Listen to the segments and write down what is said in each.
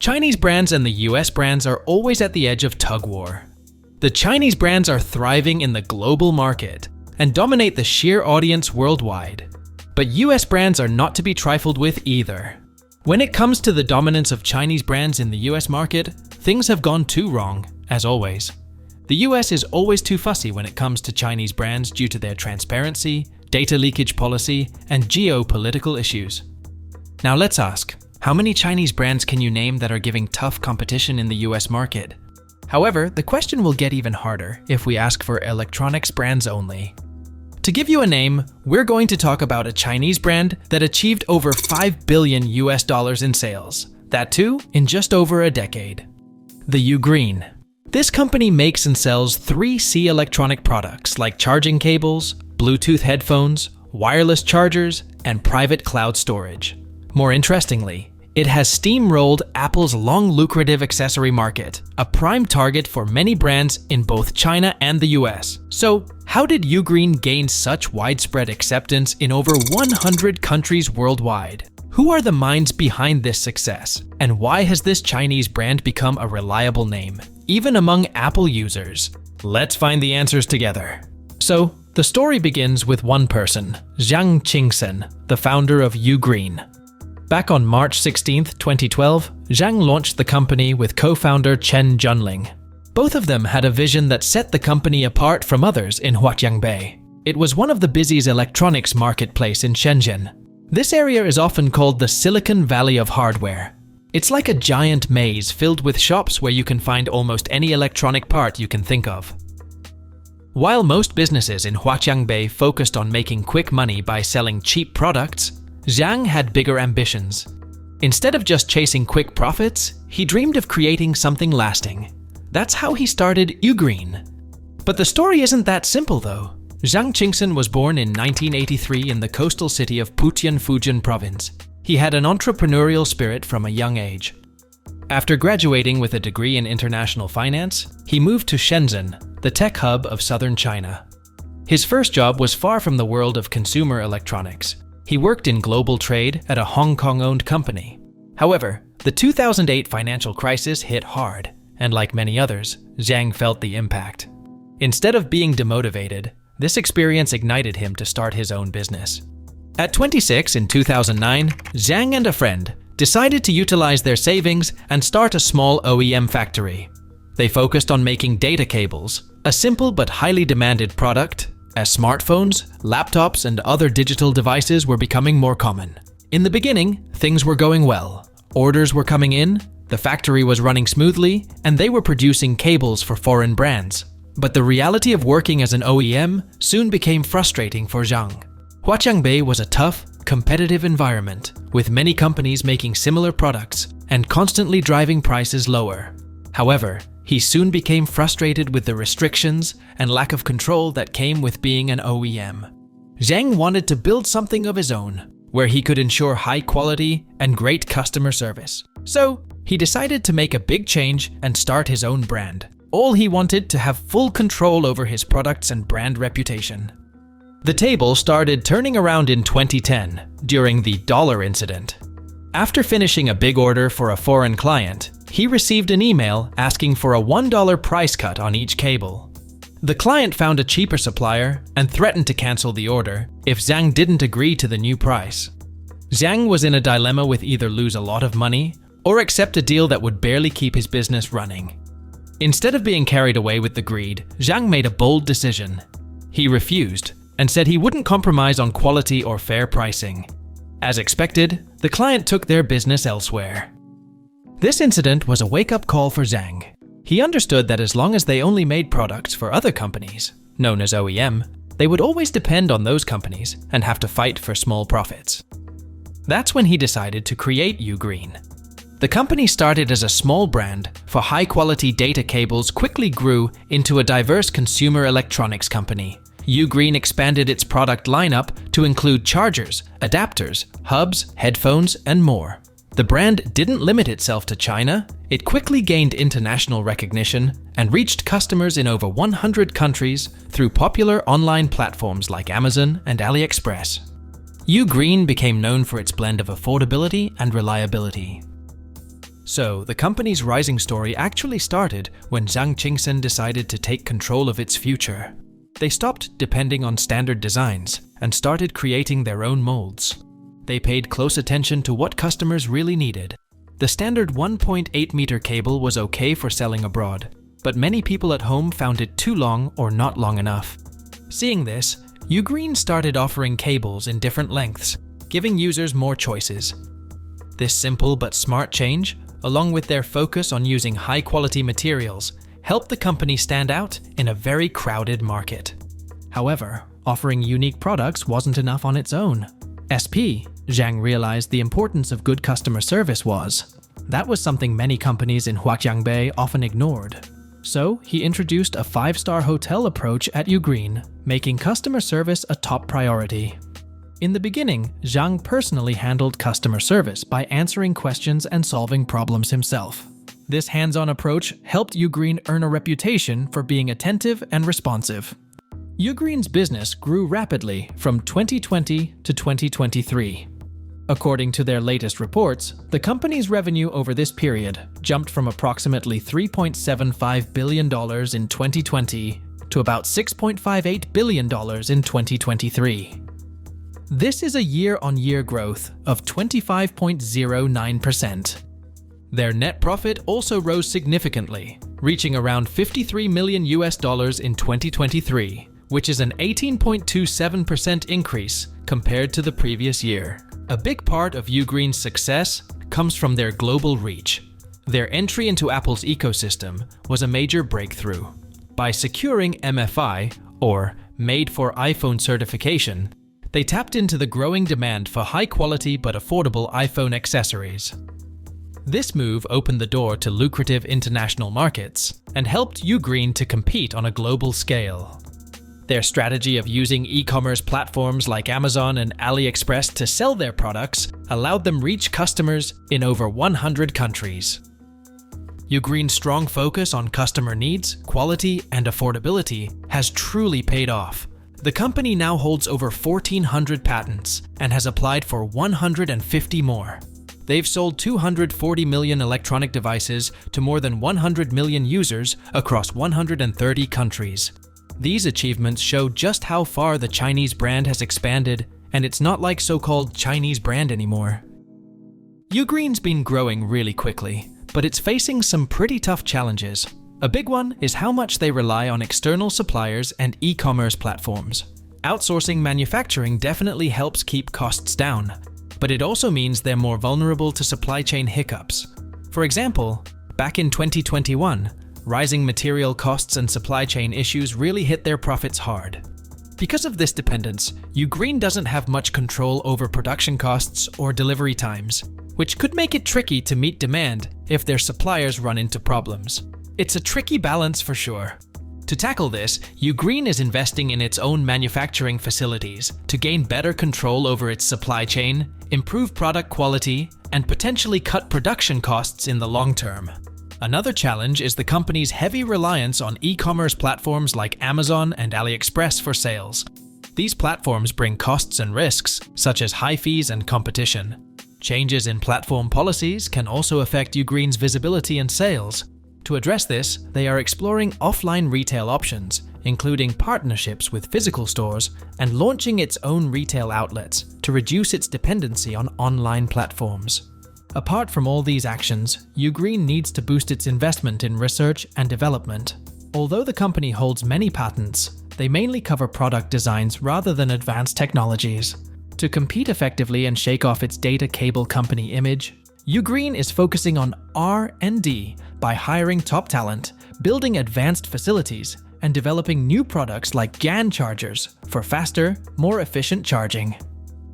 Chinese brands and the US brands are always at the edge of tug war. The Chinese brands are thriving in the global market and dominate the sheer audience worldwide. But US brands are not to be trifled with either. When it comes to the dominance of Chinese brands in the US market, things have gone too wrong, as always. The US is always too fussy when it comes to Chinese brands due to their transparency, data leakage policy, and geopolitical issues. Now let's ask, how many Chinese brands can you name that are giving tough competition in the US market? However, the question will get even harder if we ask for electronics brands only. To give you a name, we're going to talk about a Chinese brand that achieved over $5 billion in sales. That too, in just over a decade. The Ugreen. This company makes and sells 3C electronic products like charging cables, Bluetooth headphones, wireless chargers, and private cloud storage. More interestingly, it has steamrolled Apple's long lucrative accessory market, a prime target for many brands in both China and the US. So, how did Ugreen gain such widespread acceptance in over 100 countries worldwide? Who are the minds behind this success? And why has this Chinese brand become a reliable name, even among Apple users? Let's find the answers together. So, the story begins with one person, Wang Jianjun, the founder of Ugreen. Back on March 16, 2012, Wang launched the company with co-founder Chen Junling. Both of them had a vision that set the company apart from others in Huaqiangbei. It was one of the busiest electronics marketplace in Shenzhen. This area is often called the Silicon Valley of hardware. It's like a giant maze filled with shops where you can find almost any electronic part you can think of. While most businesses in Huaqiangbei focused on making quick money by selling cheap products, Wang had bigger ambitions. Instead of just chasing quick profits, he dreamed of creating something lasting. That's how he started Ugreen. But the story isn't that simple though. Wang Jianjun was born in 1983 in the coastal city of Putian, Fujian province. He had an entrepreneurial spirit from a young age. After graduating with a degree in international finance, he moved to Shenzhen, the tech hub of southern China. His first job was far from the world of consumer electronics. He worked in global trade at a Hong Kong-owned company. However, the 2008 financial crisis hit hard, and like many others, Wang felt the impact. Instead of being demotivated, this experience ignited him to start his own business. At 26 in 2009, Wang and a friend decided to utilize their savings and start a small OEM factory. They focused on making data cables, a simple but highly demanded product, as smartphones, laptops, and other digital devices were becoming more common. In the beginning, things were going well. Orders were coming in, the factory was running smoothly, and they were producing cables for foreign brands. But the reality of working as an OEM soon became frustrating for Wang. Huaqiangbei was a tough, competitive environment, with many companies making similar products and constantly driving prices lower. However, he soon became frustrated with the restrictions and lack of control that came with being an OEM. Wang wanted to build something of his own, where he could ensure high quality and great customer service. So, he decided to make a big change and start his own brand. All he wanted to have full control over his products and brand reputation. The table started turning around in 2010, during the dollar incident. After finishing a big order for a foreign client, he received an email asking for a $1 price cut on each cable. The client found a cheaper supplier and threatened to cancel the order if Wang didn't agree to the new price. Wang was in a dilemma with either lose a lot of money or accept a deal that would barely keep his business running. Instead of being carried away with the greed, Wang made a bold decision. He refused and said he wouldn't compromise on quality or fair pricing. As expected, the client took their business elsewhere. This incident was a wake-up call for Wang. He understood that as long as they only made products for other companies, known as OEM, they would always depend on those companies and have to fight for small profits. That's when he decided to create Ugreen. The company started as a small brand for high-quality data cables quickly grew into a diverse consumer electronics company. Ugreen expanded its product lineup to include chargers, adapters, hubs, headphones, and more. The brand didn't limit itself to China. It quickly gained international recognition and reached customers in over 100 countries through popular online platforms like Amazon and AliExpress. Ugreen became known for its blend of affordability and reliability. So, the company's rising story actually started when Zhang Qingsen decided to take control of its future. They stopped depending on standard designs and started creating their own molds. They paid close attention to what customers really needed. The standard 1.8-meter cable was okay for selling abroad, but many people at home found it too long or not long enough. Seeing this, Ugreen started offering cables in different lengths, giving users more choices. This simple but smart change, along with their focus on using high-quality materials, helped the company stand out in a very crowded market. However, offering unique products wasn't enough on its own. Zhang realized the importance of good customer service was. That was something many companies in Huaqiangbei often ignored. So, he introduced a 5-star hotel approach at Ugreen, making customer service a top priority. In the beginning, Zhang personally handled customer service by answering questions and solving problems himself. This hands-on approach helped Ugreen earn a reputation for being attentive and responsive. Ugreen's business grew rapidly from 2020 to 2023. According to their latest reports, the company's revenue over this period jumped from approximately $3.75 billion in 2020 to about $6.58 billion in 2023. This is a year-on-year growth of 25.09%. Their net profit also rose significantly, reaching around $53 million in 2023, which is an 18.27% increase compared to the previous year. A big part of Ugreen's success comes from their global reach. Their entry into Apple's ecosystem was a major breakthrough. By securing MFI, or Made for iPhone certification, they tapped into the growing demand for high-quality but affordable iPhone accessories. This move opened the door to lucrative international markets and helped Ugreen to compete on a global scale. Their strategy of using e-commerce platforms like Amazon and AliExpress to sell their products allowed them reach customers in over 100 countries. Ugreen's strong focus on customer needs, quality, and affordability has truly paid off. The company now holds over 1,400 patents and has applied for 150 more. They've sold 240 million electronic devices to more than 100 million users across 130 countries. These achievements show just how far the Chinese brand has expanded, and it's not like so-called Chinese brand anymore. Ugreen's been growing really quickly, but it's facing some pretty tough challenges. A big one is how much they rely on external suppliers and e-commerce platforms. Outsourcing manufacturing definitely helps keep costs down, but it also means they're more vulnerable to supply chain hiccups. For example, back in 2021, rising material costs and supply chain issues really hit their profits hard. Because of this dependence, Ugreen doesn't have much control over production costs or delivery times, which could make it tricky to meet demand if their suppliers run into problems. It's a tricky balance for sure. To tackle this, Ugreen is investing in its own manufacturing facilities to gain better control over its supply chain, improve product quality, and potentially cut production costs in the long term. Another challenge is the company's heavy reliance on e-commerce platforms like Amazon and AliExpress for sales. These platforms bring costs and risks, such as high fees and competition. Changes in platform policies can also affect Ugreen's visibility and sales. To address this, they are exploring offline retail options, including partnerships with physical stores and launching its own retail outlets to reduce its dependency on online platforms. Apart from all these actions, Ugreen needs to boost its investment in research and development. Although the company holds many patents, they mainly cover product designs rather than advanced technologies. To compete effectively and shake off its data cable company image, Ugreen is focusing on R&D by hiring top talent, building advanced facilities, and developing new products like GaN chargers for faster, more efficient charging.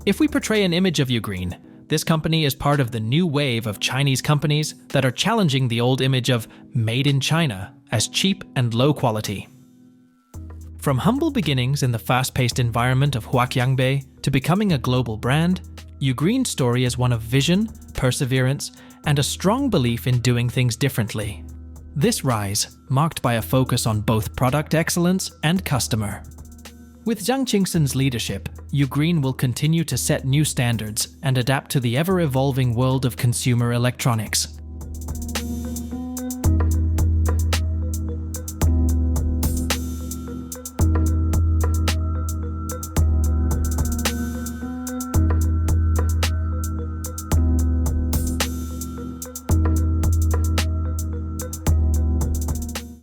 If we portray an image of Ugreen, this company is part of the new wave of Chinese companies that are challenging the old image of made in China as cheap and low quality. From humble beginnings in the fast-paced environment of Huaqiangbei to becoming a global brand, Ugreen's story is one of vision, perseverance, and a strong belief in doing things differently. This rise, marked by a focus on both product excellence and customer. With Zhang Qingsen's leadership, Ugreen will continue to set new standards and adapt to the ever-evolving world of consumer electronics.